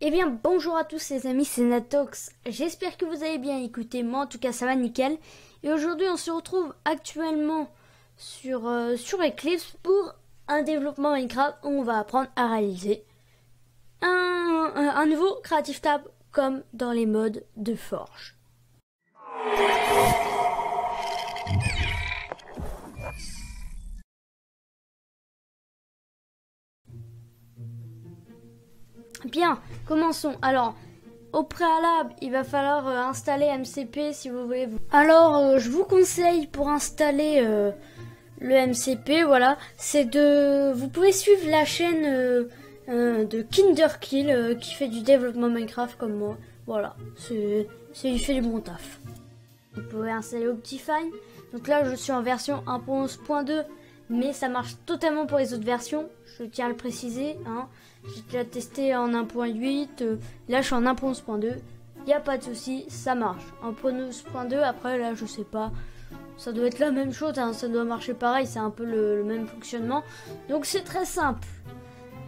Eh bien bonjour à tous les amis, c'est Natox. J'espère que vous allez bien. Écoutez, moi en tout cas ça va nickel. Et aujourd'hui on se retrouve actuellement sur Eclipse pour un développement Minecraft où on va apprendre à réaliser un nouveau Creative Tab comme dans les modes de Forge. Bien, commençons. Alors, au préalable, il va falloir installer MCP si vous voulez. Alors, je vous conseille pour installer le MCP, voilà, c'est de... Vous pouvez suivre la chaîne de Kinderkill qui fait du développement Minecraft comme moi. Voilà, il fait du bon taf. Vous pouvez installer Optifine. Donc là, je suis en version 1.11.2. Mais ça marche totalement pour les autres versions, je tiens à le préciser. Hein. J'ai déjà testé en 1.8, là je suis en 1.11.2, il n'y a pas de souci, ça marche. En 1.11.2, après là je sais pas, ça doit être la même chose, hein, ça doit marcher pareil, c'est un peu le même fonctionnement. Donc c'est très simple.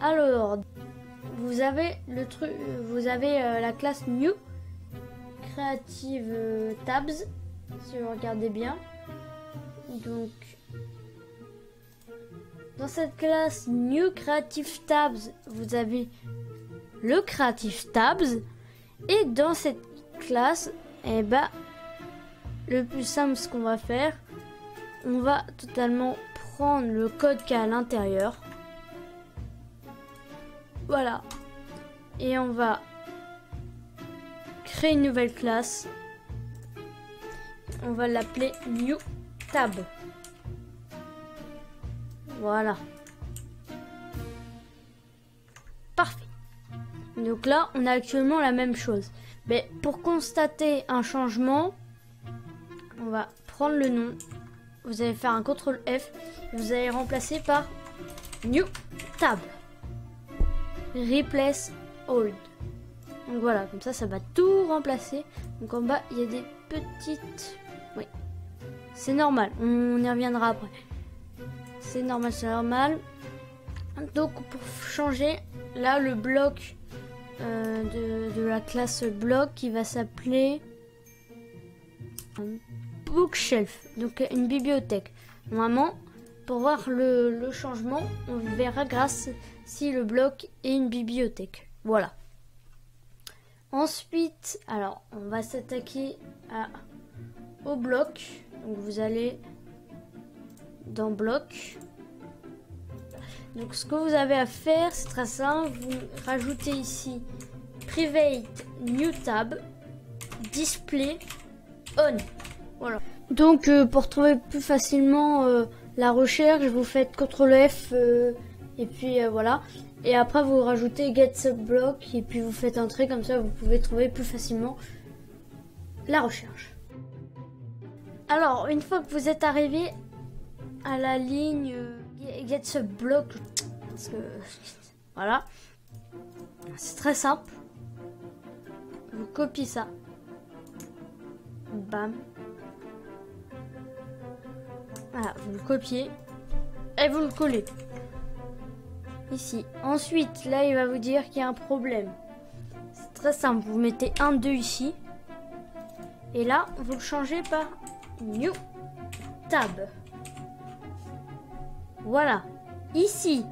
Alors, vous avez le truc, vous avez la classe New Creative Tabs, si vous regardez bien. Donc dans cette classe New Creative Tabs, vous avez le Creative Tabs. Et dans cette classe, eh ben, le plus simple, ce qu'on va faire, on va totalement prendre le code qu'il y a à l'intérieur. Voilà. Et on va créer une nouvelle classe. On va l'appeler New Tab. Voilà. Parfait. Donc là, on a actuellement la même chose. Mais pour constater un changement, on va prendre le nom. Vous allez faire un CTRL F. Et vous allez remplacer par New Tab. Replace Old. Donc voilà, comme ça va tout remplacer. Donc en bas, il y a des petites... Oui. C'est normal, on y reviendra après. C'est normal, c'est normal. Donc pour changer, là le bloc de la classe bloc qui va s'appeler bookshelf, donc une bibliothèque. Normalement, pour voir le changement, on verra grâce si le bloc est une bibliothèque. Voilà. Ensuite, alors on va s'attaquer au bloc. Donc vous allez dans bloc. Donc ce que vous avez à faire, c'est très simple. Vous rajoutez ici Private New Tab Display On. Voilà. Donc pour trouver plus facilement la recherche, vous faites CTRL F et puis voilà. Et après vous rajoutez Get Subblock et puis vous faites entrer, comme ça vous pouvez trouver plus facilement la recherche. Alors une fois que vous êtes arrivé à la ligne Get Subblock, parce que voilà, c'est très simple. Vous copiez ça, bam, voilà, vous le copiez et vous le collez ici. Ensuite, là, il va vous dire qu'il y a un problème. C'est très simple, vous mettez 1, 2 ici, et là, vous le changez par New Tab. Voilà. Ici,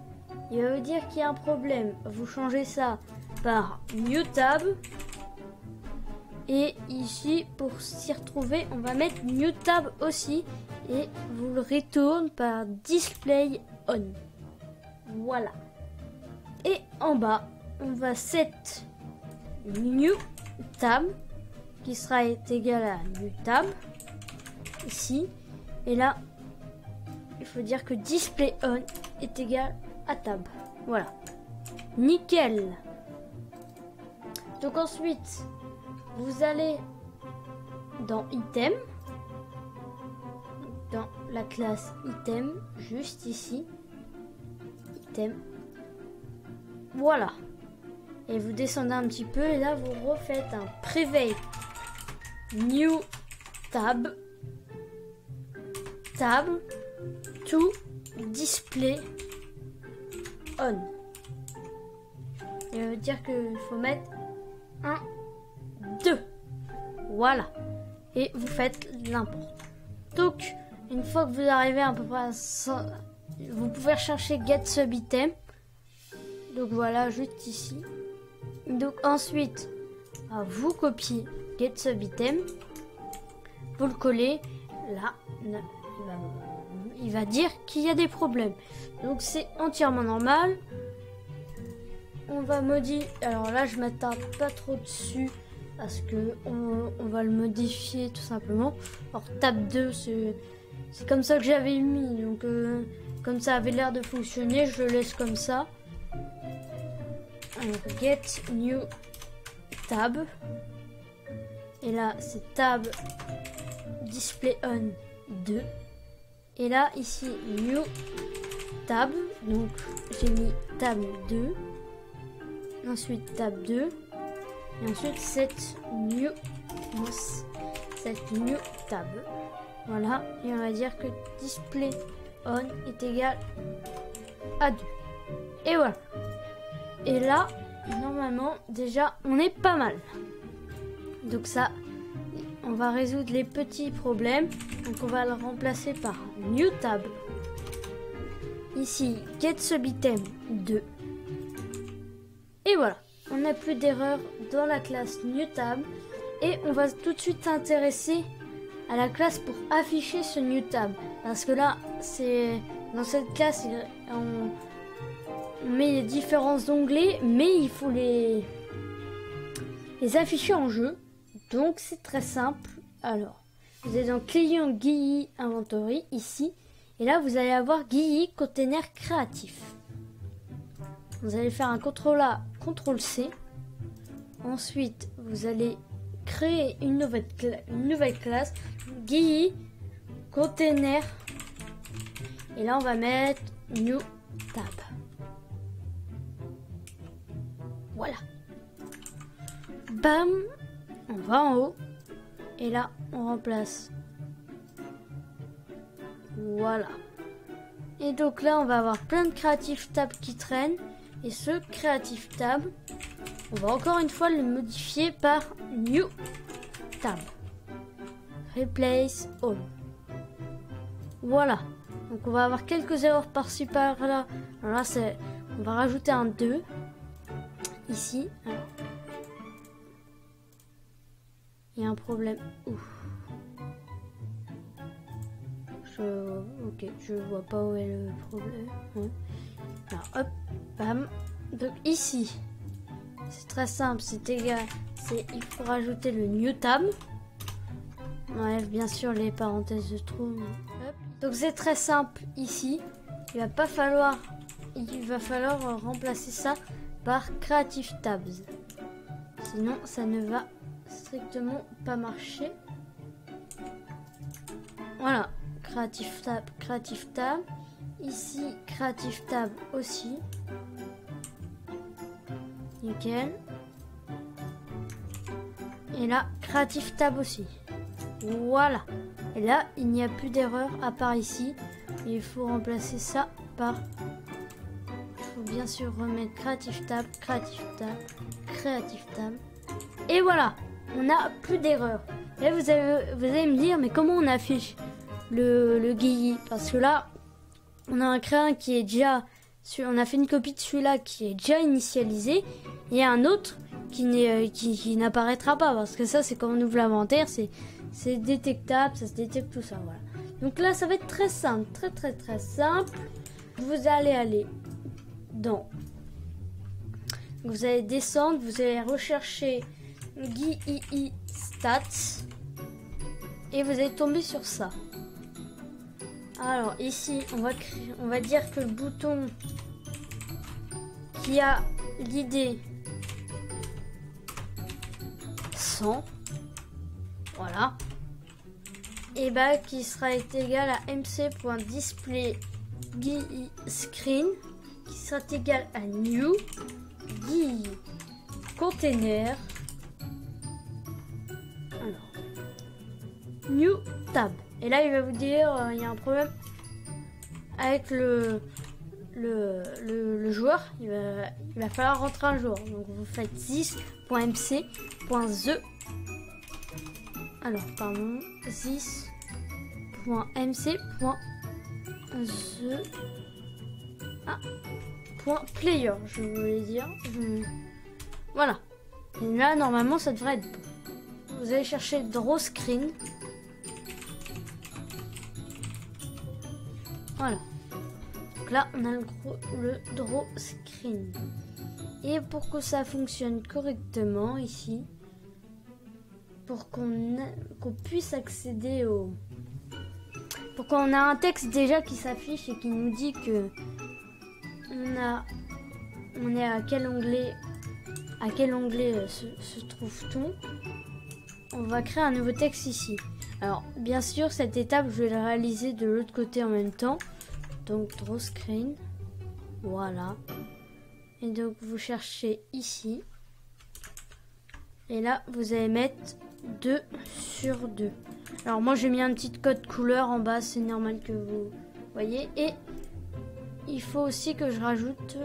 il va vous dire qu'il y a un problème. Vous changez ça par New Tab. Et ici, pour s'y retrouver, on va mettre New Tab aussi. Et vous le retourne par Display On. Voilà. Et en bas, on va set New Tab, qui sera égal à New Tab. Ici. Et là, il faut dire que Display On est égal à Tab. Voilà. Nickel. Donc ensuite, vous allez dans Item. Dans la classe Item, juste ici. Item. Voilà. Et vous descendez un petit peu et là, vous refaites un Private New Tab. Tab. To Display On. il veut dire qu'il faut mettre 1, 2. Voilà. Et vous faites n'importe. Donc, une fois que vous arrivez à peu près à 100, vous pouvez rechercher Get Sub Item. Donc voilà, juste ici. Donc ensuite, vous copiez Get Sub Item. Vous le collez. Là, il va dire qu'il y a des problèmes. Donc c'est entièrement normal. On va modifier. Alors là, je m'attarde pas trop dessus. Parce que on va le modifier tout simplement. Alors tab 2, c'est comme ça que j'avais mis. Donc comme ça avait l'air de fonctionner, je le laisse comme ça. Alors get new tab. Et là c'est tab display on 2. Et là ici new tab. Donc j'ai mis tab 2. Ensuite tab 2. Et ensuite cette new tab. Voilà. Et on va dire que display on est égal à 2. Et voilà. Et là, normalement, déjà, on est pas mal. Donc ça, on va résoudre les petits problèmes. Donc on va le remplacer par new tab. Ici, get sub item 2. Et voilà. On n'a plus d'erreur dans la classe new tab. Et on va tout de suite s'intéresser à la classe pour afficher ce new tab. Parce que là, c'est dans cette classe, on met les différents onglets, mais il faut les afficher en jeu. Donc c'est très simple. Alors, vous êtes dans client GUI Inventory ici. Et là, vous allez avoir GUI container créatif. Vous allez faire un CTRL A, CTRL C. Ensuite, vous allez créer une nouvelle classe GUI container. Et là, on va mettre new tab. Voilà. Bam. On va en haut. Et là, on remplace. Voilà. Et donc là, on va avoir plein de creative tabs qui traînent. Et ce creative tab, on va encore une fois le modifier par new tab. Replace all. Voilà. Donc on va avoir quelques erreurs par-ci par-là. Alors là, on va rajouter un 2. Ici. Alors. Il y a un problème. Ouf. Ok, je vois pas où est le problème. Ouais. Alors hop, bam. Donc ici, c'est très simple, c'est égal. Il faut rajouter le new tab. On enlève bien sûr les parenthèses de trou. Hop. Donc c'est très simple ici. Il va falloir remplacer ça par creative tabs. Sinon, ça ne va strictement pas marcher. Voilà. Creative tab. Ici, creative tab aussi. Nickel. Et là, creative tab aussi. Voilà. Et là, il n'y a plus d'erreur à part ici. Et il faut remplacer ça par... Il faut bien sûr remettre creative tab, creative tab, creative tab. Et voilà. On n'a plus d'erreur. Là, vous allez me dire, mais comment on affiche le GUI? Parce que là, on a créé un qui est déjà... On a fait une copie de celui-là qui est déjà initialisé. Et un autre qui n'apparaîtra pas. Parce que ça, c'est quand on ouvre l'inventaire. C'est détectable. Ça se détecte tout ça. Voilà. Donc là, ça va être très simple. Très simple. Vous allez aller dans... Vous allez descendre. Vous allez rechercher GUI Stats. Et vous allez tomber sur ça. Alors ici, on va dire que le bouton qui a l'idée 100, voilà, et bah qui sera égal à mc.display GUI screen qui sera égal à new GUI container. Alors new tab. Et là, il va vous dire il y a un problème avec le joueur, il va falloir rentrer un joueur. Donc vous faites this.mc.the. Alors pardon, this.mc.the. .player, je voulais dire. Voilà. Et là, normalement, ça devrait être bon. Vous allez chercher Draw Screen. Voilà. Donc là, on a le Draw Screen. Et pour que ça fonctionne correctement ici, pour qu'on puisse accéder au... Pour qu'on a un texte déjà qui s'affiche et qui nous dit que on est à quel onglet se trouve-t-on. On va créer un nouveau texte ici. Alors bien sûr cette étape je vais la réaliser de l'autre côté en même temps. Donc Draw Screen, voilà. Et donc vous cherchez ici. Et là vous allez mettre 2 sur 2. Alors moi j'ai mis un petit code couleur en bas, c'est normal que vous voyez. Et il faut aussi que je rajoute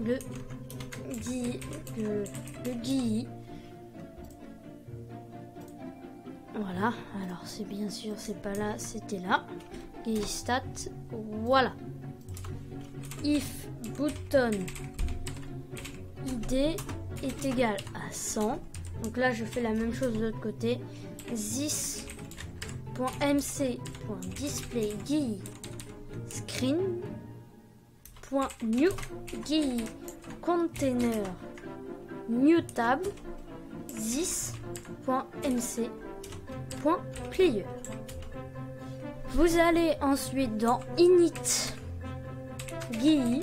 le GUI. Voilà, alors c'est bien sûr, c'est pas là, c'était là. GUI stat, voilà. If button id est égal à 100. Donc là, je fais la même chose de l'autre côté. This.mc.display GUI screen.new GUI container new tab this.mc.player. Vous allez ensuite dans init GUI.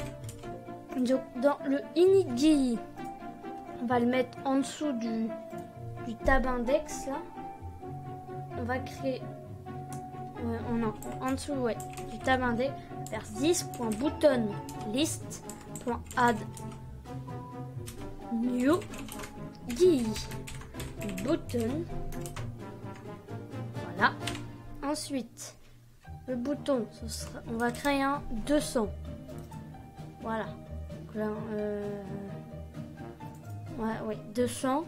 Donc dans le init GUI, on va le mettre en dessous du tab index là. On va créer en dessous du tab index vers this.buttonList.add new GUI button. Voilà. Ensuite le bouton, on va créer un 200. Voilà. Donc là, 200.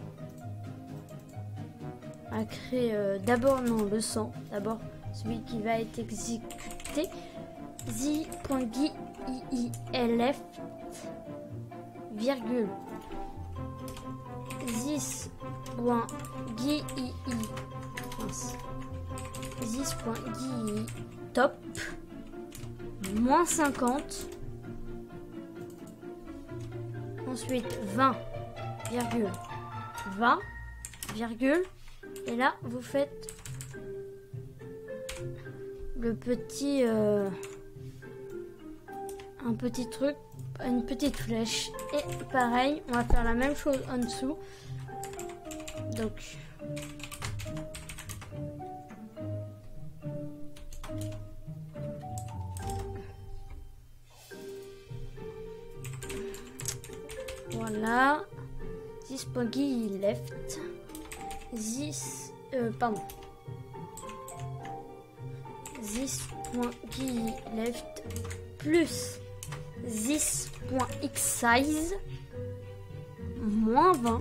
On va créer d'abord le 100. D'abord celui qui va être exécuté. the.GUI left virgule this.GUI top moins 50. Ensuite 20 virgule, et là vous faites le petit un petit truc, une petite flèche, et pareil on va faire la même chose en dessous. Donc voilà, this.GUI left, this.GUI left plus this.xsize moins 20,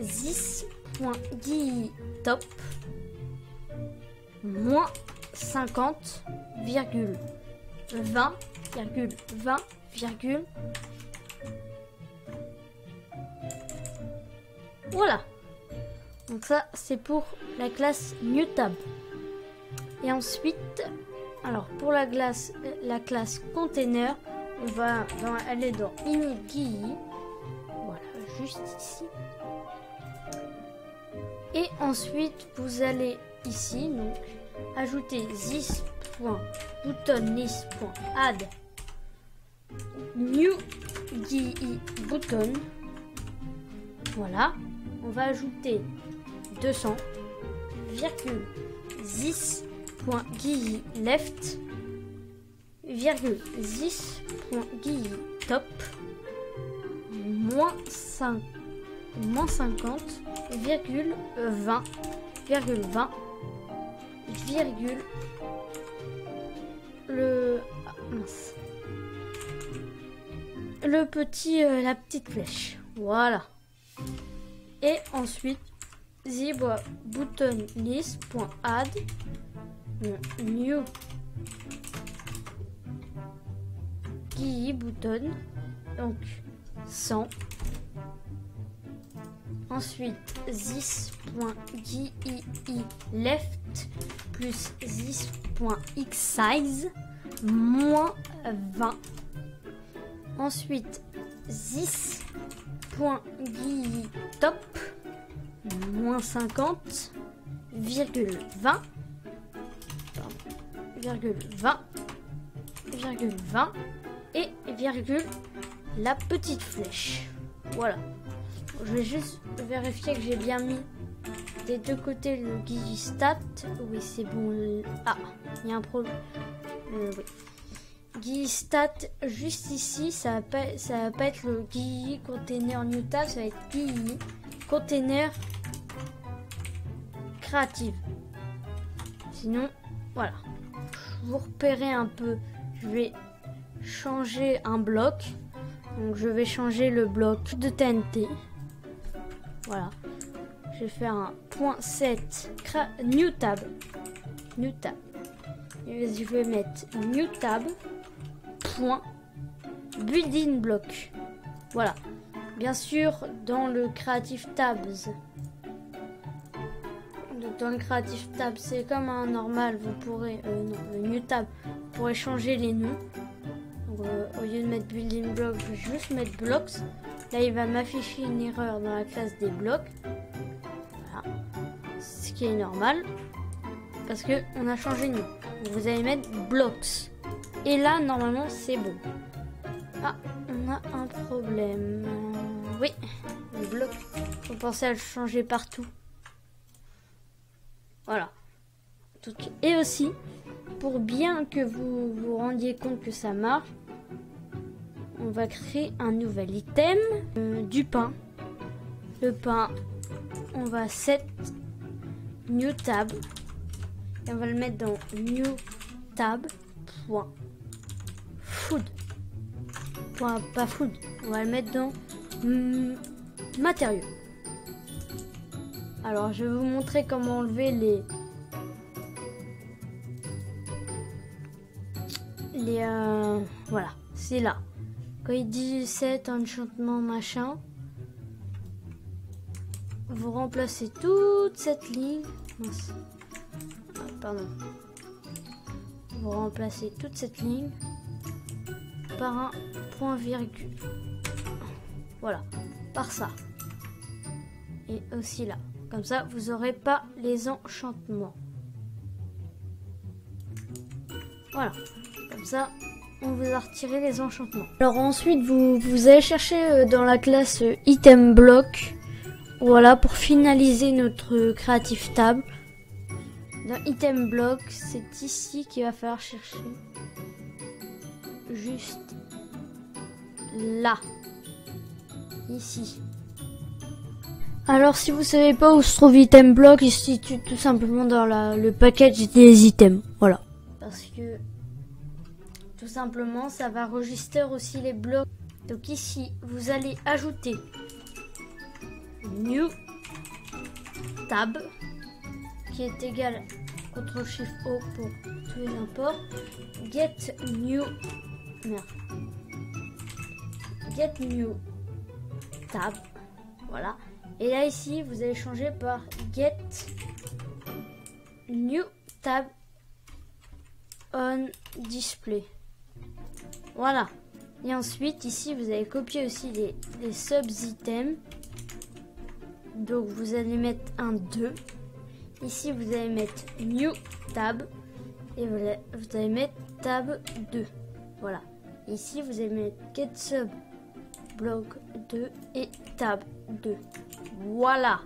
this.GUI top moins 50 virgule 20 virgule. Voilà. Donc ça c'est pour la classe NewTab. Et ensuite, alors pour la classe container, on va aller dans init GUI. Voilà, juste ici. Et ensuite vous allez ici donc ajouter this.buttonList.add new GUI button. Voilà, on va ajouter 200 virgule this.GUI left virgule this.GUI top moins 50 virgule 20 virgule mince. La petite flèche. Voilà. Et ensuite, zebra button list.add new GUI button, donc 100. Ensuite, this.gii left plus this.xsize moins 20. Ensuite, this.gui top moins 50, virgule 20, virgule 20, virgule 20 et virgule la petite flèche. Voilà. Je vais juste vérifier que j'ai bien mis des deux côtés le GUI stat. Oui, c'est bon. Ah, il y a un problème. Oui. GUI stat juste ici, ça va pas être le GUI container new tab, ça va être GUI container créative. Sinon, voilà. Vous repérez un peu. Je vais changer un bloc. Donc je vais changer le bloc de TNT. Voilà. Je vais faire un .set new tab. New tab. Et je vais mettre new tab point building block. Voilà. Bien sûr, dans le Creative Tabs. Dans le Creative Tab, c'est comme un normal. Vous pourrez, non, le new tab, vous pourrez changer les noms. Donc, au lieu de mettre building block, je vais juste mettre blocks. Là, il va m'afficher une erreur dans la classe des blocs. Voilà. Ce qui est normal. Parce que on a changé de nom. Donc, vous allez mettre blocks. Et là, normalement, c'est bon. Ah, on a un problème. Oui, le bloc. Faut penser à le changer partout. Voilà. Et aussi, pour bien que vous vous rendiez compte que ça marche, on va créer un nouvel item du pain. Le pain, on va set new tab et on va le mettre dans new tab point food. Pas food, on va le mettre dans matériaux. Alors je vais vous montrer comment enlever voilà, c'est là. Quand il dit set enchantement machin, vous remplacez toute cette ligne. Mince. Pardon. Vous remplacez toute cette ligne par un point virgule. Voilà, par ça. Et aussi là. Comme ça, vous n'aurez pas les enchantements. Voilà. Comme ça, on vous a retiré les enchantements. Alors ensuite, vous allez chercher dans la classe item block. Voilà, pour finaliser notre creative tab. Dans item block, c'est ici qu'il va falloir chercher. Juste là. Ici. Alors si vous savez pas où se trouve item block, il se situe tout simplement dans le package des items. Voilà. Parce que tout simplement ça va enregistrer aussi les blocs. Donc ici vous allez ajouter new tab qui est égal CTRL-SHIFT-O pour tous les imports. Get new tab. Voilà. Et là ici vous allez changer par get new tab on display. Voilà. Et ensuite ici vous allez copier aussi les sub-items. Donc vous allez mettre un 2. Ici vous allez mettre new tab. Et vous allez mettre tab 2. Voilà. Ici vous allez mettre get sub block 2 et tab 2. Voilà.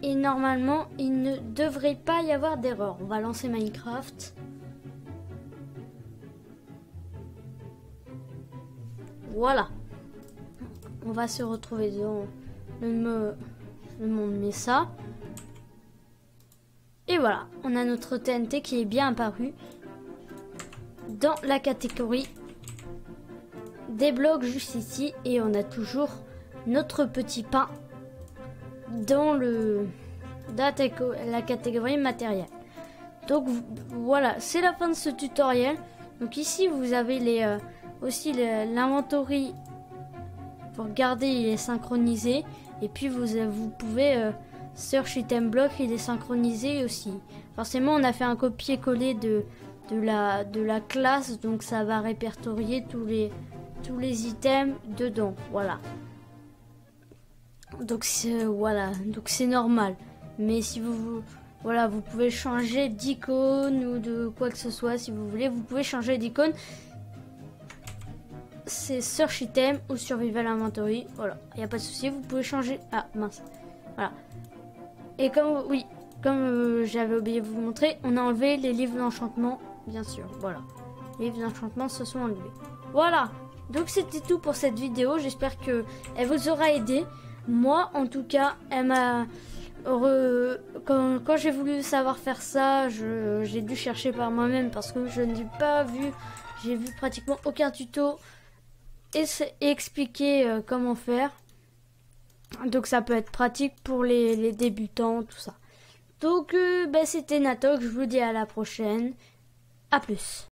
Et normalement, il ne devrait pas y avoir d'erreur. On va lancer Minecraft. Voilà. On va se retrouver dans le monde Mesa. Et voilà, on a notre TNT qui est bien apparu dans la catégorie des blocs juste ici et on a toujours notre petit pain dans la catégorie matériel. Donc voilà, c'est la fin de ce tutoriel. Donc ici vous avez aussi l'inventory. Pour regarder, il est synchronisé et puis vous pouvez search item block, il est synchronisé aussi. Forcément, on a fait un copier-coller de la classe, donc ça va répertorier tous les items dedans. Voilà. Donc c'est normal. Mais si vous pouvez changer d'icône ou de quoi que ce soit si vous voulez. Vous pouvez changer d'icône. C'est search item ou survival inventory. Voilà, il n'y a pas de souci. Vous pouvez changer. Ah mince. Voilà. Et comme j'avais oublié de vous montrer, on a enlevé les livres d'enchantement, bien sûr. Voilà. Les livres d'enchantement se sont enlevés. Voilà. Donc c'était tout pour cette vidéo. J'espère que elle vous aura aidé. Moi, en tout cas, elle m'a... Quand j'ai voulu savoir faire ça, j'ai dû chercher par moi-même parce que je n'ai pas vu... J'ai vu pratiquement aucun tuto et expliquer comment faire. Donc ça peut être pratique pour les débutants, tout ça. Donc c'était Natok, je vous dis à la prochaine. À plus.